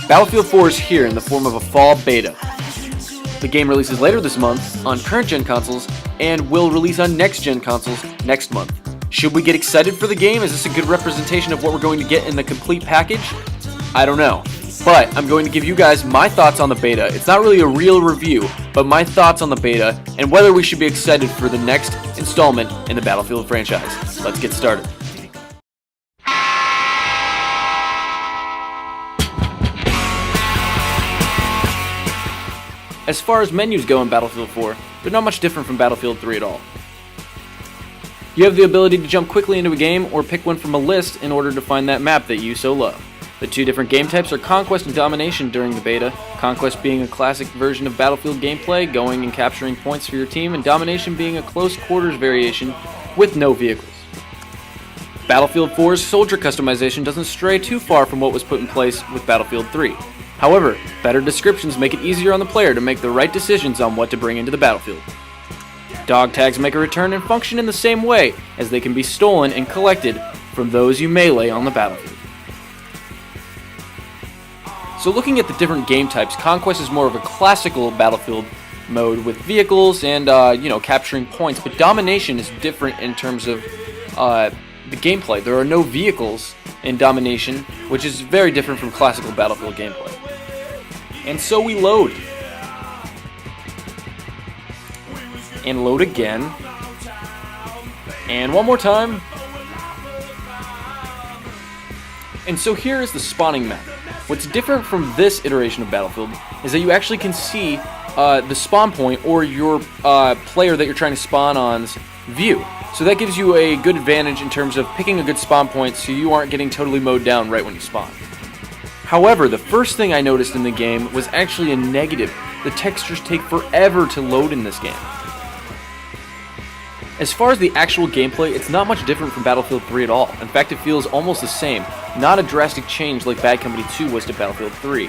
Battlefield 4 is here in the form of a fall beta. The game releases later this month on current-gen consoles and will release on next-gen consoles next month. Should we get excited for the game? Is this a good representation of what we're going to get in the complete package? I don't know. But I'm going to give you guys my thoughts on the beta. It's not really a real review, but my thoughts on the beta and whether we should be excited for the next installment in the Battlefield franchise. Let's get started. As far as menus go in Battlefield 4, they're not much different from Battlefield 3 at all. You have the ability to jump quickly into a game or pick one from a list in order to find that map that you so love. The two different game types are Conquest and Domination during the beta, Conquest being a classic version of Battlefield gameplay, going and capturing points for your team, and Domination being a close quarters variation with no vehicles. Battlefield 4's soldier customization doesn't stray too far from what was put in place with Battlefield 3. However, better descriptions make it easier on the player to make the right decisions on what to bring into the battlefield. Dog tags make a return and function in the same way, as they can be stolen and collected from those you melee on the battlefield. So looking at the different game types, Conquest is more of a classical Battlefield mode with vehicles and capturing points, but Domination is different in terms of the gameplay. There are no vehicles in Domination, which is very different from classical Battlefield gameplay. And so we load. And load again. And one more time. And so here is the spawning map. What's different from this iteration of Battlefield is that you actually can see the spawn point or your player that you're trying to spawn on's view. So that gives you a good advantage in terms of picking a good spawn point so you aren't getting totally mowed down right when you spawn. However, the first thing I noticed in the game was actually a negative. The textures take forever to load in this game. As far as the actual gameplay, it's not much different from Battlefield 3 at all. In fact, it feels almost the same. Not a drastic change like Bad Company 2 was to Battlefield 3.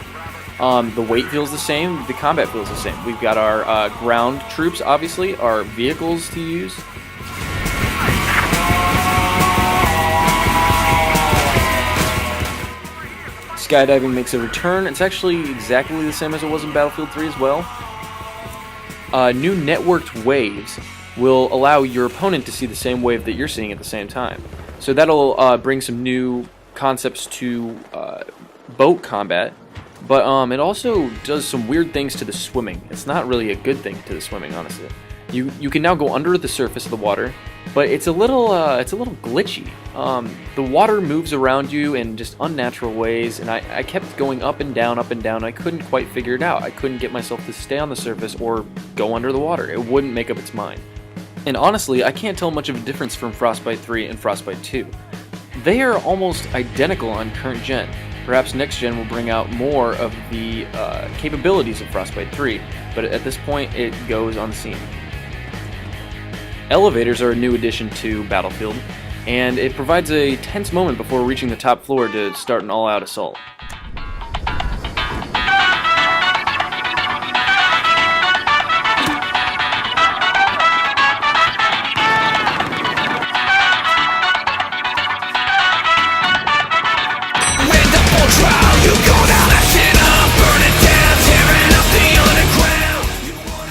The weight feels the same, the combat feels the same. We've got our ground troops, obviously, our vehicles to use. Skydiving makes a return. It's actually exactly the same as it was in Battlefield 3 as well. New networked waves will allow your opponent to see the same wave that you're seeing at the same time. So that'll bring some new concepts to boat combat, but it also does some weird things to the swimming. It's not really a good thing to the swimming, honestly. You can now go under the surface of the water, but it's a little glitchy. The water moves around you in just unnatural ways, and I kept going up and down, up and down. I couldn't quite figure it out. I couldn't get myself to stay on the surface or go under the water. It wouldn't make up its mind. And honestly, I can't tell much of a difference from Frostbite 3 and Frostbite 2. They are almost identical on current gen. Perhaps next gen will bring out more of the capabilities of Frostbite 3, but at this point it goes unseen. Elevators are a new addition to Battlefield, and it provides a tense moment before reaching the top floor to start an all-out assault.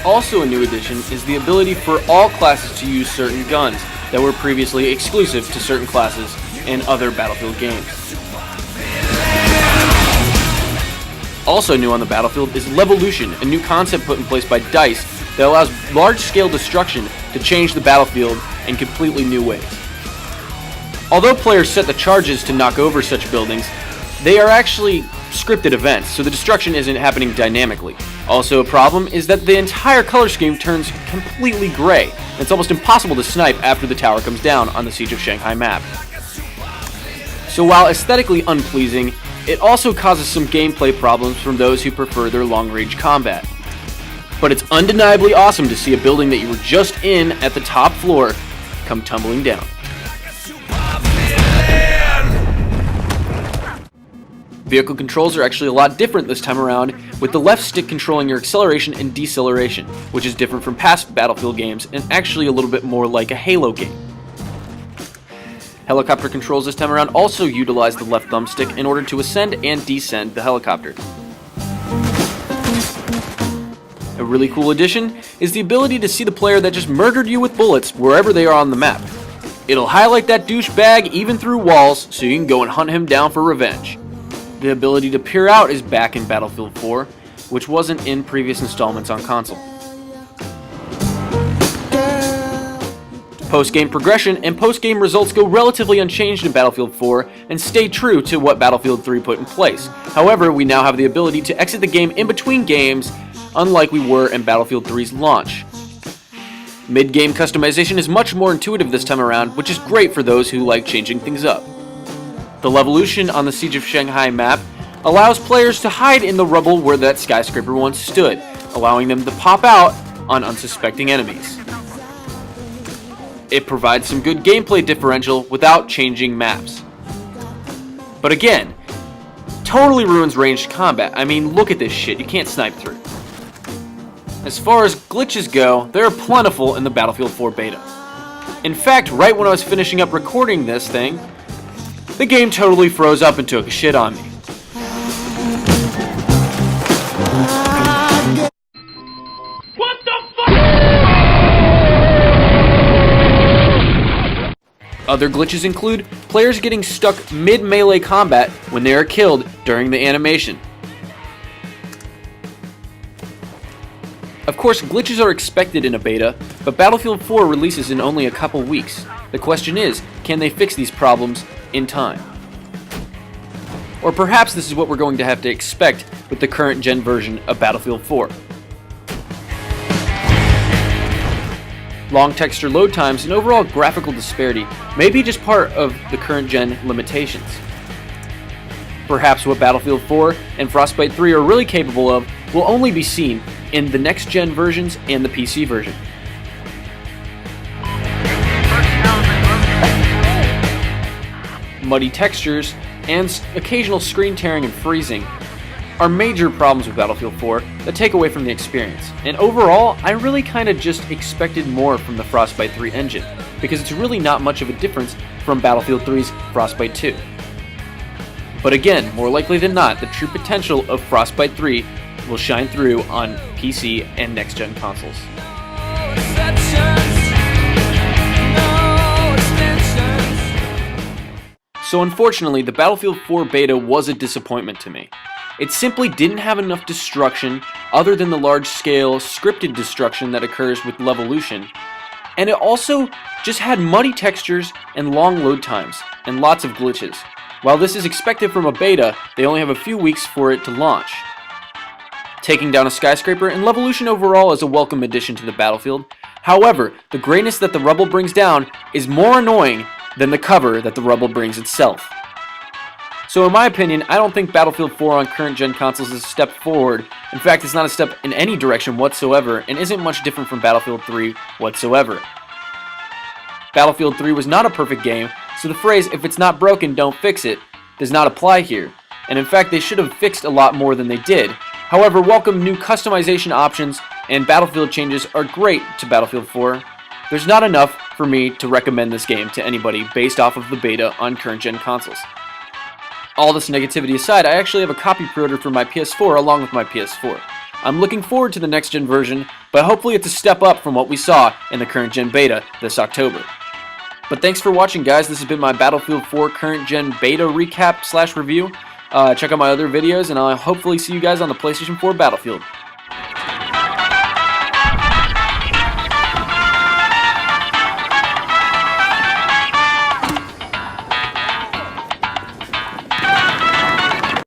Also a new addition is the ability for all classes to use certain guns that were previously exclusive to certain classes in other Battlefield games. Also new on the Battlefield is Levolution, a new concept put in place by DICE that allows large-scale destruction to change the battlefield in completely new ways. Although players set the charges to knock over such buildings, they are actually scripted events, so the destruction isn't happening dynamically. Also a problem is that the entire color scheme turns completely gray, and it's almost impossible to snipe after the tower comes down on the Siege of Shanghai map. So while aesthetically unpleasing, it also causes some gameplay problems from those who prefer their long-range combat. But it's undeniably awesome to see a building that you were just in at the top floor come tumbling down. Vehicle controls are actually a lot different this time around, with the left stick controlling your acceleration and deceleration, which is different from past Battlefield games and actually a little bit more like a Halo game. Helicopter controls this time around also utilize the left thumbstick in order to ascend and descend the helicopter. really cool addition is the ability to see the player that just murdered you with bullets wherever they are on the map. It'll highlight that douchebag even through walls, so you can go and hunt him down for revenge. The ability to peer out is back in Battlefield 4, which wasn't in previous installments on console. Post-game progression and post-game results go relatively unchanged in Battlefield 4 and stay true to what Battlefield 3 put in place. However, we now have the ability to exit the game in between games, unlike we were in Battlefield 3's launch. Mid-game customization is much more intuitive this time around, which is great for those who like changing things up. The Levolution on the Siege of Shanghai map allows players to hide in the rubble where that skyscraper once stood, allowing them to pop out on unsuspecting enemies. It provides some good gameplay differential without changing maps. But again, totally ruins ranged combat. I mean, look at this shit, you can't snipe through. As far as glitches go, they are plentiful in the Battlefield 4 beta. In fact, right when I was finishing up recording this thing, the game totally froze up and took a shit on me. What the fuck? Other glitches include players getting stuck mid-melee combat when they are killed during the animation. Of course, glitches are expected in a beta, but Battlefield 4 releases in only a couple weeks. The question is, can they fix these problems in time? Or perhaps this is what we're going to have to expect with the current gen version of Battlefield 4. Long texture load times and overall graphical disparity may be just part of the current gen limitations. Perhaps what Battlefield 4 and Frostbite 3 are really capable of will only be seen in the next gen versions and the PC version. Muddy textures and occasional screen tearing and freezing are major problems with Battlefield 4 that take away from the experience. And overall, I really kind of just expected more from the Frostbite 3 engine, because it's really not much of a difference from Battlefield 3's Frostbite 2. But again, more likely than not, the true potential of Frostbite 3 will shine through on PC and next-gen consoles. So unfortunately, the Battlefield 4 beta was a disappointment to me. It simply didn't have enough destruction other than the large-scale scripted destruction that occurs with Levolution, and it also just had muddy textures and long load times, and lots of glitches. While this is expected from a beta, they only have a few weeks for it to launch. Taking down a skyscraper and Levolution overall is a welcome addition to the battlefield. However, the greatness that the rubble brings down is more annoying than the cover that the rubble brings itself. So in my opinion, I don't think Battlefield 4 on current gen consoles is a step forward. In fact, it's not a step in any direction whatsoever, and isn't much different from Battlefield 3 whatsoever. Battlefield 3 was not a perfect game, so the phrase, "if it's not broken, don't fix it," does not apply here. And in fact, they should have fixed a lot more than they did. However, welcome new customization options and Battlefield changes are great to Battlefield 4. There's not enough for me to recommend this game to anybody based off of the beta on current gen consoles. All this negativity aside, I actually have a copy pre-ordered for my PS4 along with my PS4. I'm looking forward to the next gen version, but hopefully it's a step up from what we saw in the current gen beta this October. But thanks for watching, guys. This has been my Battlefield 4 current gen beta recap / review. Check out my other videos, and I'll hopefully see you guys on the PlayStation 4 Battlefield.